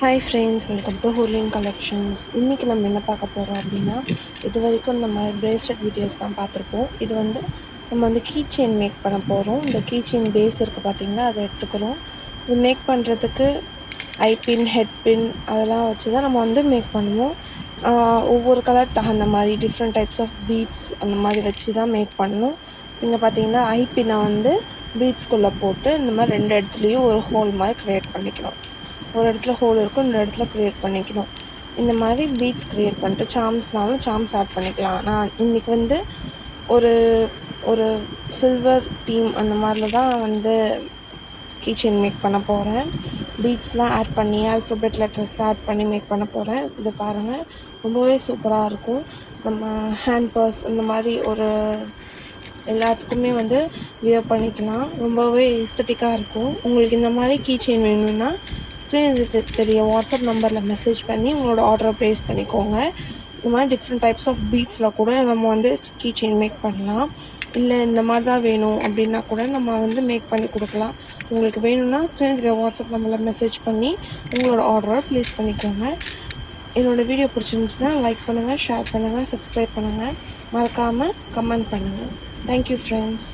Hi friends, welcome to Hurlin Collections. இன்னைக்கு நம்ம என்ன பார்க்க போறோம் அப்படின்னா, இது வரைக்கும் நம்ம பிரேஸ்லெட் வீடியோஸ் தான் பார்த்துருப்போம். இது வந்து நம்ம வந்து கீ செயின் மேக் பண்ண போகிறோம். இந்த கீ செயின் பேஸ் இருக்குது பார்த்தீங்களா, அதை எடுத்துக்கிறோம். இது மேக் பண்ணுறதுக்கு ஐபின், ஹெட் பின் அதெல்லாம் வச்சு தான் நம்ம வந்து மேக் பண்ணுவோம். ஒவ்வொரு கலர் தகுந்த மாதிரி டிஃப்ரெண்ட் டைப்ஸ் ஆஃப் பீட்ஸ் அந்த மாதிரி வச்சு தான் மேக் பண்ணணும். இங்கே பார்த்தீங்கன்னா ஐபினை வந்து பீட்ஸ்குள்ளே போட்டு இந்த மாதிரி ரெண்டு இடத்துலையும் ஒரு ஹோல் மாதிரி க்ரியேட் பண்ணிக்கணும். ஒரு இடத்துல ஹோல் இருக்கும், இன்னொரு இடத்துல க்ரியேட் பண்ணிக்கணும். இந்த மாதிரி பீட்ஸ் க்ரியேட் பண்ணிட்டு சாம்ஸ்னாலும் சாம்ஸ் ஆட் பண்ணிக்கலாம். நான் இன்றைக்கி வந்து ஒரு ஒரு சில்வர் தீம் அந்த மாதிரில தான் வந்து கீ செயின் மேக் பண்ண போகிறேன். பீட்ஸ்லாம் ஆட் பண்ணி ஆல்ஃபபெட் லெட்டர்ஸ்லாம் ஆட் பண்ணி மேக் பண்ண போகிறேன். இதை பாருங்கள், ரொம்பவே சூப்பராக இருக்கும். நம்ம ஹேண்ட் பர்ஸ் இந்த மாதிரி ஒரு எல்லாத்துக்குமே வந்து வியர் பண்ணிக்கலாம். ரொம்பவே எஸ்தட்டிக்காக இருக்கும். உங்களுக்கு இந்த மாதிரி கீ செயின் வேணும்னா ஸ்க்ரீனுக்கு தெரிய வாட்ஸ்அப் நம்பரில் மெசேஜ் பண்ணி உங்களோட ஆர்டரை ப்ளேஸ் பண்ணிக்கோங்க. இந்த மாதிரி டிஃப்ரெண்ட் டைப்ஸ் ஆஃப் பீட்ஸில் கூட நம்ம வந்து கீ செயின் மேக் பண்ணலாம். இல்லை இந்த மாதிரி தான் வேணும் அப்படின்னா கூட நம்ம வந்து மேக் பண்ணி கொடுக்கலாம். உங்களுக்கு வேணும்னா ஸ்க்ரீனுக்கு வாட்ஸ்அப் நம்பரில் மெசேஜ் பண்ணி உங்களோட ஆர்டரை ப்ளேஸ் பண்ணிக்கோங்க. என்னோடய வீடியோ பிடிச்சிருந்துச்சுன்னா லைக் பண்ணுங்கள், ஷேர் பண்ணுங்கள், சப்ஸ்கிரைப் பண்ணுங்கள், மறக்காமல் கமெண்ட் பண்ணுங்கள். Thank you friends.